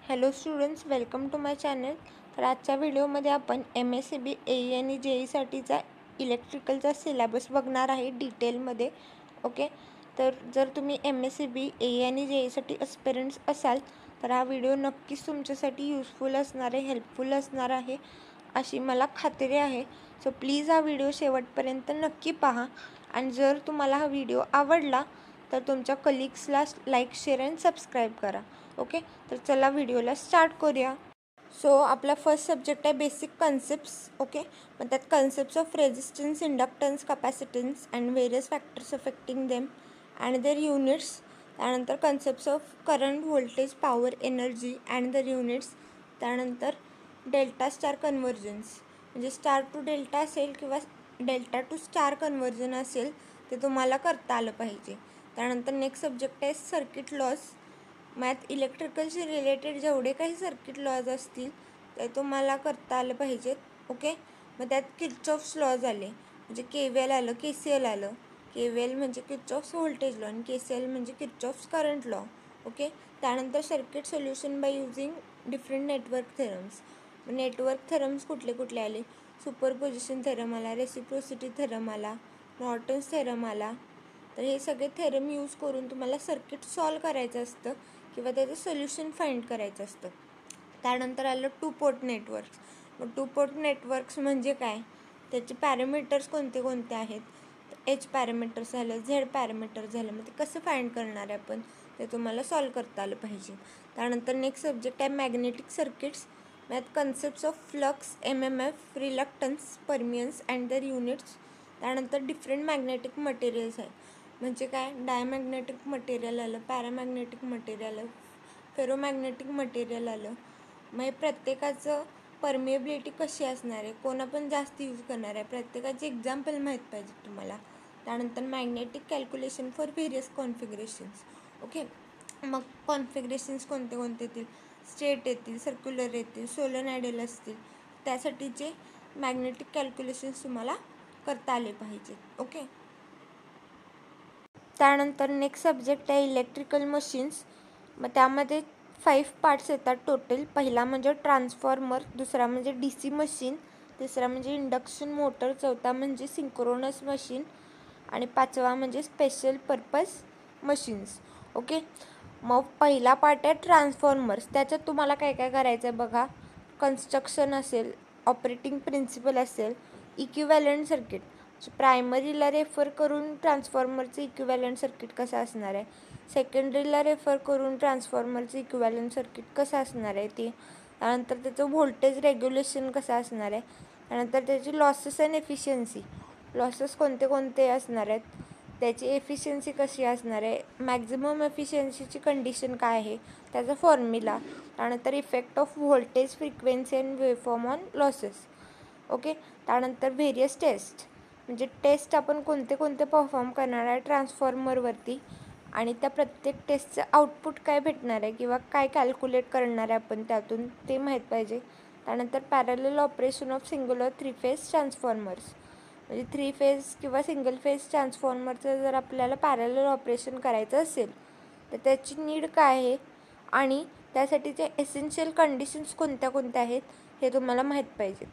Hello students, welcome to my channel. तर आजच्या व्हिडिओमध्ये आपण MSCB AE आणि JEEसाठीचा इलेक्ट्रिकलचा सिलेबस बघणार आहे डिटेलमध्ये. ओके, तर जर तुम्ही MSCB AE आणि JEEसाठी अस्पिरंट्स असाल तर हा व्हिडिओ नक्कीच तुमच्यासाठी यूजफुल असणार आहे, हेल्पफुल असणार आहे अशी मला खात्री आहे. सो प्लीज हा व्हिडिओ शेवटपर्यंत नक्की पहा आणि जर तुम्हाला हा व्हिडिओ आवडला तर तुमच्या कलिग्सला लाईक, शेअर अँड सबस्क्राईब करा. ओके, तर चला व्हिडिओला स्टार्ट करूया. सो आपला फर्स्ट सब्जेक्ट आहे बेसिक कन्सेप्ट्स. ओके, मग त्यात concepts of resistance, inductance, capacitance and various factors affecting them and their units. त्यानंतर concepts of current, voltage, power, energy and their units. त्यानंतर डेल्टा स्टार कन्व्हर्जन्स, म्हणजे star to delta असेल किंवा delta two star conversion असेल ते तुम्हाला करता आलं पाहिजे. त्यानंतर नेक्स्ट सब्जेक्ट आहे सर्किट लॉज. मॅथ इलेक्ट्रिकलशी रिलेटेड जेवढे काही सर्किट लॉज असतील ते तुम्हाला करता आलं पाहिजेत. ओके, मग त्यात किर्चॉफ्स लॉज आले, म्हणजे KVL आलं, KCL आलं. KVL म्हणजे किर्चॉफ्स व्होल्टेज लॉ आणि KCL म्हणजे किर्चॉफ्स करंट लॉ. ओके, त्यानंतर circuit solution by using different network theorems. Network theorems कुठले कुठले आले? सुपरपोजिशन थेरम आला, रेसिप्रोसिटी थेरम आला, नॉर्टन्स थेरम आला. तर हे सगळे थेरम यूज करून तुम्हाला सर्किट सॉल्व करायचं असतं किंवा त्याचं सोल्युशन फाइंड करायचं असतं. त्यानंतर आलं टू पोर्ट नेटवर्क्स. मग टू पोर्ट नेटवर्क्स म्हणजे काय? त्याचे पॅरामीटर्स कोणते कोणते आहेत? H पॅरामीटर झालं, Z पॅरामीटर झालं. मग ते कसं फाइंड करणार आहे आपण, ते तुम्हाला सॉल्व करता आलं पाहिजे. त्यानंतर नेक्स्ट सब्जेक्ट आहे मॅग्नेटिक सर्किट्स. यात concepts of flux, MMF, reluctance, permeance and their units. त्यानंतर डिफरंट मॅग्नेटिक मटेरियल्स आहेत, म्हणजे काय? डायमॅग्नेटिक मटेरियल आलं, पॅरामॅग्नेटिक मटेरियल आलं, फेरोमॅग्नेटिक मटेरियल आलं. मग प्रत्येकाचं परमिएबिलिटी कशी असणार आहे, कोण आपण जास्त यूज करणार आहे, प्रत्येकाचे एक्झाम्पल माहीत पाहिजे तुम्हाला. त्यानंतर magnetic calculation for various configurations. Okay, मग कॉन्फिगरेशन्स कोणते कोणते येतील? स्ट्रेट येतील, सर्क्युलर येतील, सोलेनॉइडल असतील. त्यासाठीचे मॅग्नेटिक कॅल्क्युलेशन्स तुम्हाला करता आले पाहिजे. ओके, त्यानंतर नेक्स्ट सब्जेक्ट आहे इलेक्ट्रिकल मशीन्स. मग त्यामध्ये 5 पार्ट्स येतात टोटल. पहिला म्हणजे ट्रान्सफॉर्मर, दुसरा म्हणजे DC मशीन, तिसरा म्हणजे इंडक्शन मोटर, चौथा म्हणजे सिंक्रोनस मशीन आणि पाचवा म्हणजे स्पेशल पर्पज मशीन्स. ओके, मग पहिला पार्ट आहे ट्रान्सफॉर्मर्स. त्याच्यात तुम्हाला काय काय करायचं आहे बघा. कन्स्ट्रक्शन असेल, ऑपरेटिंग प्रिन्सिपल असेल, इक्विव्हॅलंट सर्किट, प्रायमरीला रेफर करून ट्रान्सफॉर्मरचं इक्विव्हॅलंट सर्किट कसं असणार आहे, सेकंडरीला रेफर करून ट्रान्सफॉर्मरचं इक्विव्हॅलंट सर्किट कसं असणार आहे ते. त्यानंतर त्याचं व्होल्टेज रेग्युलेशन कसं असणार आहे. त्यानंतर त्याची लॉसेस अँड एफिशियन्सी, लॉसेस कोणते कोणते असणार आहेत, त्याची एफिशियन्सी कशी असणार आहे, मॅक्झिमम एफिशियन्सीची कंडिशन काय आहे, त्याचा फॉर्म्युला. त्यानंतर effect off voltage, frequency and waveform on losses. Okay, त्यानंतर व्हेरियस टेस्ट, म्हणजे टेस्ट आपण कोणते कोणते परफॉर्म करणार आहे ट्रान्सफॉर्मरवरती आणि त्या प्रत्येक टेस्टचं आउटपुट काय भेटणार आहे किंवा काय कॅल्क्युलेट करणार आहे आपण त्यातून ते माहीत पाहिजे. त्यानंतर parallel operation of singular 3 phase transformers, म्हणजे 3 फेज किंवा सिंगल फेज ट्रान्सफॉर्मरचं जर आपल्याला पॅरलल ऑपरेशन करायचं असेल तर त्याची नीड काय आहे आणि त्यासाठीचे एसेन्शियल कंडिशन्स कोणत्या कोणत्या आहेत हे तुम्हाला माहीत पाहिजे.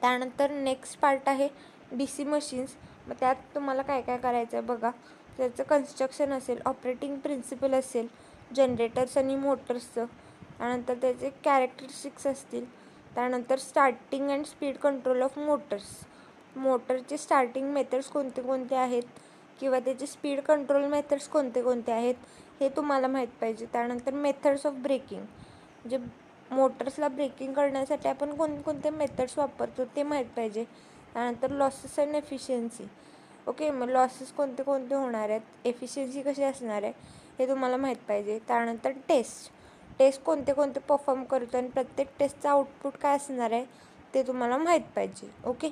त्यानंतर नेक्स्ट पार्ट आहे DC मशीन्स. मग त्यात तुम्हाला काय काय करायचं आहे बघा. त्याचं कन्स्ट्रक्शन असेल, ऑपरेटिंग प्रिन्सिपल असेल, जनरेटर्स आणि मोटर्सचं. त्यानंतर त्याचे कॅरेक्टरिस्टिक्स असतील. त्यानंतर starting and speed control of Motors, मोटरचे स्टार्टिंग मेथड्स कोणते कोणते आहेत किंवा त्याचे स्पीड कंट्रोल मेथड्स कोणते कोणते आहेत हे तुम्हाला माहीत पाहिजे. त्यानंतर मेथड्स ऑफ ब्रेकिंग, म्हणजे मोटर्सला ब्रेकिंग करण्यासाठी आपण कोणकोणते मेथड्स वापरतो ते माहीत पाहिजे. त्यानंतर लॉसेस अँड एफिशियन्सी. ओके, मग लॉसेस कोणते कोणते होणार आहेत, एफिशियन्सी कशी असणार आहे हे तुम्हाला माहीत पाहिजे. त्यानंतर टेस्ट कोणते कोणते परफॉर्म करतो आणि प्रत्येक टेस्टचं आउटपुट काय असणार आहे ते तुम्हाला माहीत पाहिजे. ओके,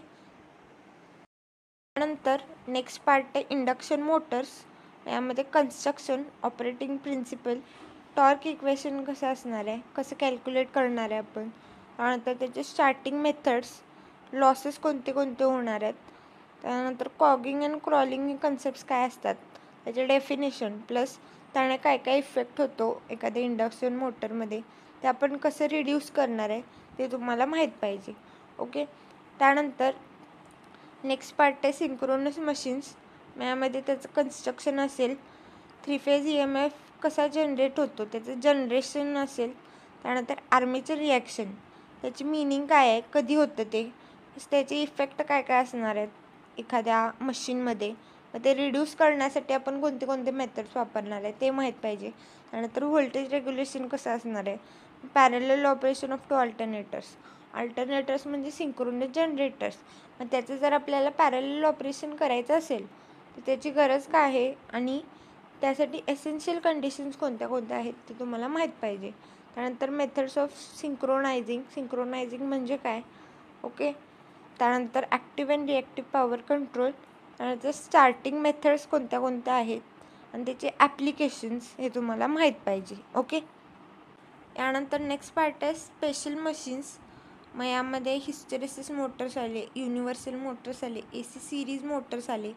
त्यानंतर नेक्स्ट पार्ट आहे इंडक्शन मोटर्स. यामध्ये construction, operating principle, torque equation कसं असणार आहे, कसं कॅल्क्युलेट करणार आहे आपण. त्यानंतर त्याचे स्टार्टिंग मेथड्स, लॉसेस कोणते कोणते होणार आहेत. त्यानंतर कॉगिंग अँड क्रॉलिंग हे कन्सेप्ट्स काय असतात, त्याचे डेफिनेशन, प्लस त्याने काय काय इफेक्ट होतो एखाद्या इंडक्शन मोटरमध्ये ते आपण कसं रिड्यूस करणार आहे ते तुम्हाला माहीत पाहिजे. ओके. त्यानंतर नेक्स्ट पार्ट आहे सिंक्रोनस मशीन्स. यामध्ये त्याचं कन्स्ट्रक्शन असेल, 3 फेज EMF कसा जनरेट होतो त्याचं जनरेशन असेल, त्यानंतर आर्मेचर रिॲक्शन त्याची मिनिंग काय आहे, कधी होतं ते, त्याचे इफेक्ट काय काय असणार आहेत एखाद्या मशीनमध्ये, मग ते रिड्यूस करण्यासाठी आपण कोणते कोणते मेथड्स वापरणार आहे ते माहीत पाहिजे. त्यानंतर व्होल्टेज रेग्युलेशन कसं असणार आहे, पॅरलल ऑपरेशन ऑफ 2 अल्टरनेटर्स म्हणजे सिंक्रोनस जनरेटर्स. मग त्याचं जर आपल्याला पॅरलल ऑपरेशन करायचं असेल तर त्याची गरज काय आहे आणि त्यासाठी एसेन्शियल कंडिशन्स कोणत्या कोणत्या आहेत ते तुम्हाला माहीत पाहिजे. त्यानंतर मेथड्स ऑफ सिंक्रोनायझिंग म्हणजे काय, ओके. त्यानंतर active and reactive power control. त्यानंतर स्टार्टिंग मेथड्स कोणत्या कोणत्या आहेत आणि त्याचे ॲप्लिकेशन्स हे तुम्हाला माहीत पाहिजे. ओके. यानंतर नेक्स्ट पार्ट आहे स्पेशल मशीन्स. मग यामध्ये हिस्टेरेसिस मोटर्स आले, युनिव्हर्सल मोटर्स आले, AC सिरीज मोटर्स आले.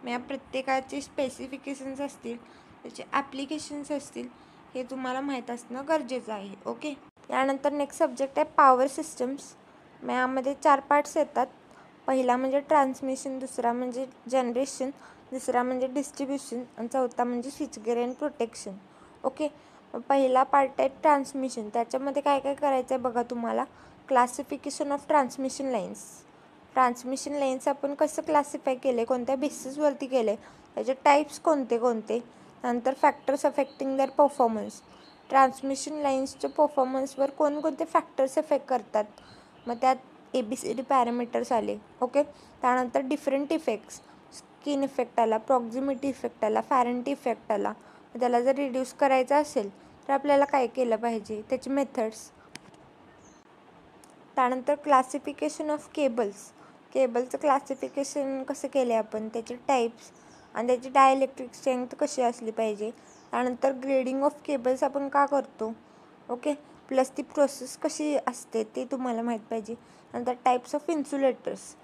मग या प्रत्येकाचे स्पेसिफिकेशन्स असतील, त्याचे ॲप्लिकेशन्स असतील, हे तुम्हाला माहीत असणं गरजेचं आहे. ओके. यानंतर नेक्स्ट सब्जेक्ट आहे पॉवर सिस्टम्स. मग यामध्ये 4 पार्ट्स येतात. पहिला म्हणजे ट्रान्समिशन, दुसरा म्हणजे जनरेशन, दुसरा म्हणजे डिस्ट्रीब्युशन आणि चौथा म्हणजे स्विचगेअर अँड प्रोटेक्शन. ओके. पहिला पार्ट आहे ट्रान्समिशन. त्याच्यामध्ये काय काय करायचं आहे बघा तुम्हाला. क्लासिफिकेशन ऑफ ट्रान्समिशन लाईन्स आपण कसं क्लासिफाय केले, कोणत्या बेसिसवरती केले, त्याचे टाईप्स कोणते कोणते. नंतर factors affecting their performance. Transmission लाईन्सच्या परफॉर्मन्सवर कोणकोणते फॅक्टर्स इफेक्ट करतात, मग त्यात ABCD पॅरामीटर्स आले. ओके. त्यानंतर डिफरंट इफेक्ट्स, स्किन इफेक्ट आला, प्रॉक्झिमिटी इफेक्ट आला, फॅरेंटी इफेक्ट आला. त्याला जर रिड्यूस करायचं असेल तर आपल्याला काय केलं पाहिजे, त्याची मेथड्स. त्यानंतर क्लासिफिकेशन ऑफ केबलचं क्लासिफिकेशन कसं केले आपण, त्याचे टाईप्स आणि त्याची डायइलेक्ट्रिक स्ट्रेंथ कशी असली पाहिजे. त्यानंतर ग्रेडिंग ऑफ केबल्स आपण का करतो, ओके, प्लस ती प्रोसेस कशी असते ते तुम्हाला माहीत पाहिजे. नंतर टाईप्स ऑफ इन्सुलेटर्स.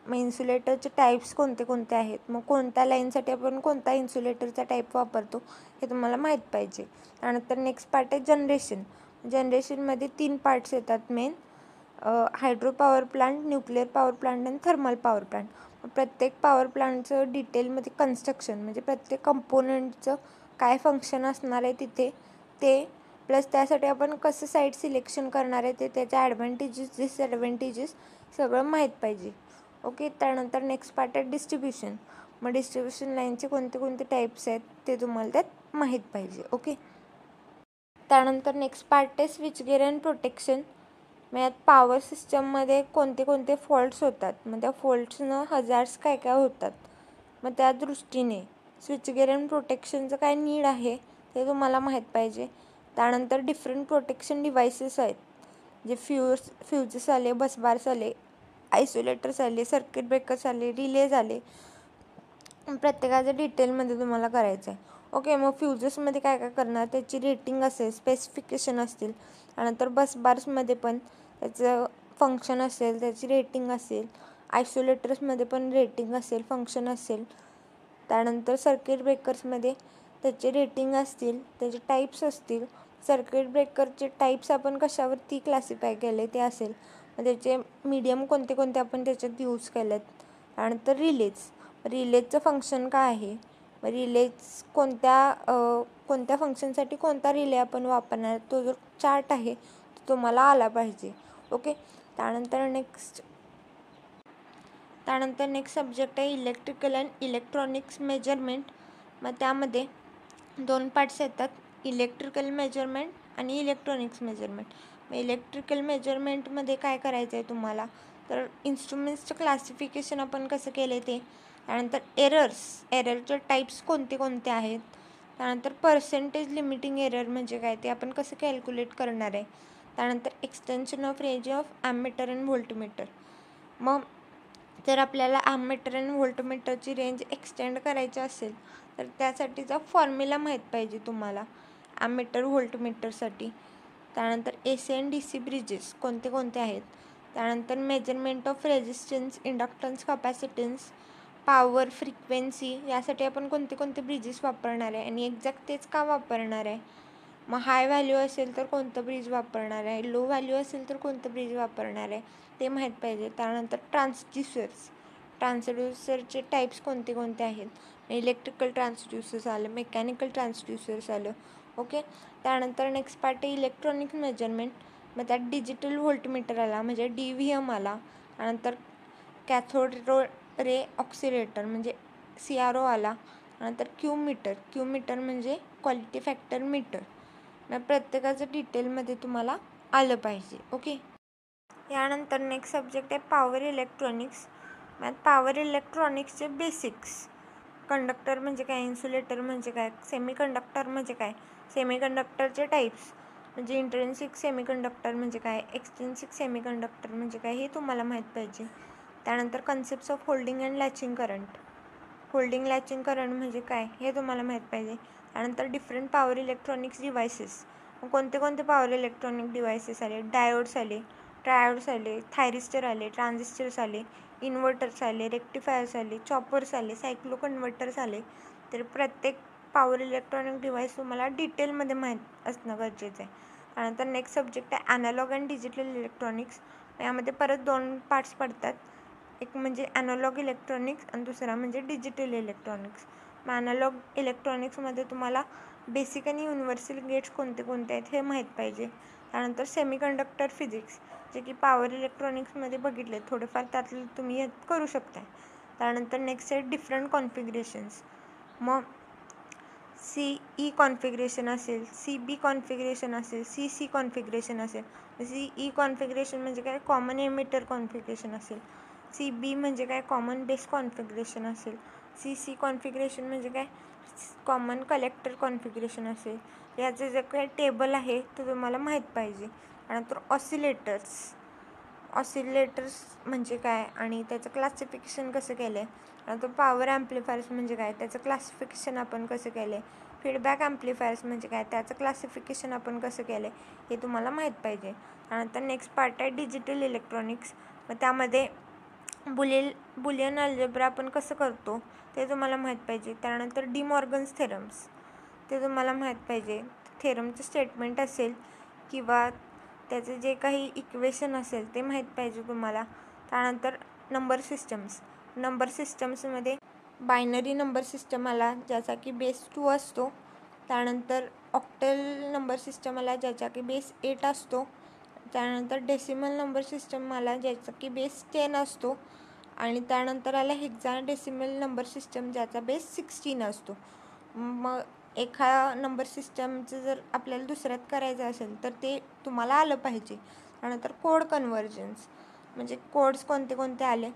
मग इन्सुलेटरचे टाईप्स कोणते कोणते आहेत, मग कोणत्या लाईनसाठी आपण कोणता इन्सुलेटरचा टाईप वापरतो हे तुम्हाला माहीत पाहिजे. त्यानंतर नेक्स्ट पार्ट आहे जनरेशनमध्ये 3 पार्ट्स येतात main, hydro power plant, nuclear power plant आणि थर्मल पॉवर प्लांट. प्रत्येक पॉवर प्लांटचं डिटेलमध्ये कन्स्ट्रक्शन म्हणजे प्रत्येक कंपोनंटचं काय फंक्शन असणार आहे तिथे ते, प्लस त्यासाठी आपण कसं साईट सिलेक्शन करणार आहे ते, त्याचे ॲडव्हान्टेजेस डिसॲडव्हान्टेजेस सगळं माहीत पाहिजे. ओके. त्यानंतर नेक्स्ट पार्ट आहे डिस्ट्रीब्युशन. मग डिस्ट्रीब्युशन लाईनचे कोणते कोणते टाईप्स आहेत ते तुम्हाला त्यात माहीत पाहिजे. ओके. त्यानंतर नेक्स्ट पार्ट आहे स्विचगेअर अँड प्रोटेक्शन. मग यात पॉवर सिस्टममध्ये कोणते कोणते फॉल्ट्स होतात, मग त्या फॉल्ट्सनं हजार्ड्स काय काय होतात, मग त्या दृष्टीने स्विचगेअर अँड प्रोटेक्शनचं काय नीड आहे ते तुम्हाला माहीत पाहिजे. त्यानंतर डिफरंट प्रोटेक्शन डिव्हायसेस आहेत, जे फ्यूजेस आले, बसबार्स आले, आयसोलेटर्स आले, सर्किट ब्रेकर्स आले, रिलेज आले. प्रत्येकाच्या डिटेलमध्ये तुम्हाला करायचं आहे. ओके. मग फ्यूजेसमध्ये काय काय करणार, त्याची रेटिंग असेल, स्पेसिफिकेशन असतील. त्यानंतर बसबार्समध्ये पण त्याचं फंक्शन असेल, त्याची रेटिंग असेल. आयसोलेटर्समध्ये पण रेटिंग असेल, फंक्शन असेल. त्यानंतर सर्किट ब्रेकर्समध्ये त्याचे रेटिंग असतील, त्याचे टाईप्स असतील. सर्किट ब्रेकरचे टाईप्स आपण कशावरती क्लासिफाय केले ते असेल, मग त्याचे मीडियम कोणते कोणते आपण त्याच्यात यूज केलेत. त्यानंतर रिलेजचं फंक्शन काय आहे, मग रिलेज कोणत्या फंक्शनसाठी कोणता रिले आपण वापरणार, तो जो चार्ट आहे तो तुम्हाला आला पाहिजे. ओके. त्यानंतर नेक्स्ट सब्जेक्ट आहे इलेक्ट्रिकल अँड इलेक्ट्रॉनिक्स मेजरमेंट. मग त्यामध्ये 2 पार्ट्स येतात, इलेक्ट्रिकल मेजरमेंट आणि इलेक्ट्रॉनिक्स मेजरमेंट. मग इलेक्ट्रिकल मेजरमेंटमध्ये काय करायचं आहे तुम्हाला, तर इन्स्ट्रुमेंट्सचं क्लासिफिकेशन आपण कसं केलं ते. त्यानंतर एररचे टाईप्स कोणते कोणते आहेत. त्यानंतर पर्सेंटेज लिमिटिंग एरर म्हणजे काय ते आपण कसं कॅल्क्युलेट करणार आहे. त्यानंतर extension of range of ammeter and voltmeter. मग जर आपल्याला ॲममीटर आणि व्होल्टमीटरची रेंज एक्सटेंड करायची असेल तर त्यासाठीचा फॉर्म्युला माहीत पाहिजे तुम्हाला ॲममीटर व्होल्टमीटरसाठी. त्यानंतर AC आणि DC ब्रिजेस कोणते कोणते आहेत. त्यानंतर measurement of resistance, inductance, capacitance, power, frequency यासाठी आपण कोणते कोणते ब्रिजेस वापरणार आहे आणि एक्झॅक्ट तेच का वापरणार आहे. मग हाय व्हॅल्यू असेल तर कोणतं ब्रिज वापरणार आहे, लो व्हॅल्यू असेल तर कोणतं ब्रिज वापरणार आहे ते माहीत पाहिजे. त्यानंतर ट्रान्सड्यूसरचे टाईप्स कोणते कोणते आहेत, इलेक्ट्रिकल ट्रान्सड्यूसर्स आलं, मेकॅनिकल ट्रान्सड्यूसर्स आलं. ओके. त्यानंतर नेक्स्ट पार्ट आहे इलेक्ट्रॉनिक मेजरमेंट. मग त्यात डिजिटल व्होल्टमीटर आला म्हणजे DVM आला. त्यानंतर कॅथोड रे ऑक्सिलेटर म्हणजे CRO आला. नंतर क्यू मीटर म्हणजे क्वालिटी फॅक्टर मीटर. मग प्रत्येकाचं डिटेलमध्ये तुम्हाला आलं पाहिजे. ओके. यानंतर नेक्स्ट सब्जेक्ट आहे पॉवर इलेक्ट्रॉनिक्स. मग पॉवर इलेक्ट्रॉनिक्सचे बेसिक्स. कंडक्टर म्हणजे काय, इन्सुलेटर म्हणजे काय, सेमीकंडक्टर म्हणजे काय, सेमीकंडक्टरचे टाईप्स म्हणजे इंट्रिन्सिक सेमीकंडक्टर म्हणजे काय, एक्सट्रिन्सिक सेमीकंडक्टर म्हणजे काय हे तुम्हाला माहीत पाहिजे. त्यानंतर concepts of holding and latching current. Holding latching current म्हणजे काय हे तुम्हाला माहीत पाहिजे. त्यानंतर डिफरंट पॉवर इलेक्ट्रॉनिक्स डिव्हायसेस. कोणते कोणते पॉवर इलेक्ट्रॉनिक डिव्हायसेस आले, डायोड्स आले, ट्रायोड्स आले, थायरिस्टर आले, ट्रान्झिस्टर्स आले, इन्व्हर्टर्स आले, रेक्टिफायर्स आले, चॉपर्स आले, सायक्लो कन्व्हर्टर्स आले. तर प्रत्येक पॉवर इलेक्ट्रॉनिक डिव्हाइस तुम्हाला डिटेलमध्ये माहीत असणं गरजेचं आहे. त्यानंतर नेक्स्ट सब्जेक्ट आहे ॲनालॉग अँड डिजिटल इलेक्ट्रॉनिक्स. यामध्ये परत 2 पार्ट्स पडतात. एक म्हणजे ॲनालॉग इलेक्ट्रॉनिक्स आणि दुसरा म्हणजे डिजिटल इलेक्ट्रॉनिक्स. मग ॲनालॉग इलेक्ट्रॉनिक्समध्ये तुम्हाला बेसिक आणि युनिव्हर्सल गेट्स कोणते कोणते आहेत हे माहीत पाहिजे. त्यानंतर सेमीकंडक्टर फिजिक्स जे की पॉवर इलेक्ट्रॉनिक्समध्ये बघितले थोडेफार त्यातलं तुम्ही करू शकता. त्यानंतर नेक्स्ट आहे डिफरंट कॉन्फिगरेशन्स. मग CE कॉन्फिगरेशन असेल, CB कॉन्फिगरेशन असेल, CC कॉन्फिगरेशन असेल. CE कॉन्फिगरेशन म्हणजे काय, कॉमन एमिटर कॉन्फिगरेशन असेल. CB म्हणजे काय, कॉमन बेस कॉन्फिगरेशन असेल. CC कॉन्फिगरेशन म्हणजे काय, कॉमन कलेक्टर कॉन्फिगरेशन असेल. याचं जे काही टेबल आहे ते तुम्हाला माहीत पाहिजे. त्यानंतर ऑसिलेटर्स म्हणजे काय आणि त्याचं क्लासिफिकेशन कसं केलं आहे. नंतर पॉवर ॲम्प्लिफायर्स म्हणजे काय, त्याचं क्लासिफिकेशन आपण कसं केलं आहे. फीडबॅक ॲम्प्लिफायर्स म्हणजे काय, त्याचं क्लासिफिकेशन आपण कसं केलं आहे हे तुम्हाला माहीत पाहिजे. त्यानंतर नेक्स्ट पार्ट आहे डिजिटल इलेक्ट्रॉनिक्स. मग त्यामध्ये बुलियन अल्जेब्रा आपण कसं करतो ते तुम्हाला माहीत पाहिजे. त्यानंतर डी मॉर्गन्स थेरम्स ते तुम्हाला माहीत पाहिजे. थेरमचं स्टेटमेंट असेल किंवा त्याचे जे काही इक्वेशन असेल ते माहीत पाहिजे तुम्हाला. त्यानंतर नंबर सिस्टम्समध्ये बायनरी नंबर सिस्टम आला ज्याचा की बेस 2 असतो. त्यानंतर ऑक्टल नंबर सिस्टम आला ज्याचा की बेस 8 असतो. त्यानंतर डेसिमल नंबर सिस्टम आला ज्याचा की बेस 10 असतो. आणि त्यानंतर आला हेक्साडेसिमल नंबर सिस्टम ज्याचा बेस 16 असतो. मग एका नंबर सिस्टमचं जर आपल्याला दुसऱ्यात करायचं असेल तर ते तुम्हाला आलं पाहिजे. त्यानंतर कोड कन्व्हर्जन्स म्हणजे कोड्स कोणते कोणते आले,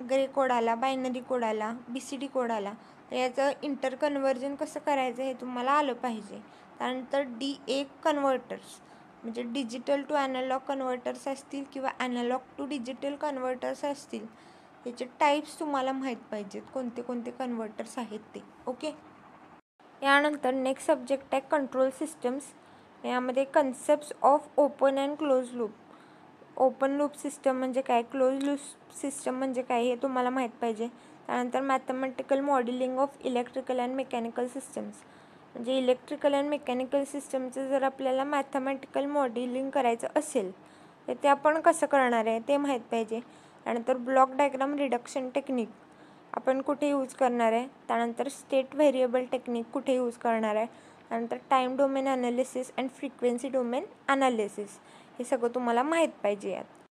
ग्रे कोड आला, बायनरी कोड आला, BCD कोड आला. तर याचं इंटर कन्व्हर्जन कसं करायचं हे तुम्हाला आलं पाहिजे. त्यानंतर DA कन्व्हर्टर्स म्हणजे डिजिटल टू ॲनालॉग कन्व्हर्टर्स असतील किंवा ॲनालॉग टू डिजिटल कन्व्हर्टर्स असतील. याचे टाईप्स तुम्हाला माहीत पाहिजेत कोणते कोणते कन्व्हर्टर्स आहेत ते. ओके. यानंतर नेक्स्ट सब्जेक्ट आहे कंट्रोल सिस्टम्स. यामध्ये concepts of open and close loop. Open loop system म्हणजे काय, क्लोज लूप सिस्टम म्हणजे काय हे तुम्हाला माहीत पाहिजे. त्यानंतर mathematical modelling of electrical and mechanical systems म्हणजे इलेक्ट्रिकल अँड मेकॅनिकल सिस्टमचं जर आपल्याला मॅथमॅटिकल मॉडेलिंग करायचं असेल तर ते आपण कसं करणार आहे ते माहीत पाहिजे. त्यानंतर ब्लॉक डायग्राम रिडक्शन टेक्निक आपण कुठे यूज करणार आहे. त्यानंतर स्टेट व्हेरिएबल टेक्निक कुठे यूज करणार आहे. त्यानंतर time domain analysis and frequency domain analysis हे सगळं तुम्हाला माहीत पाहिजे यात.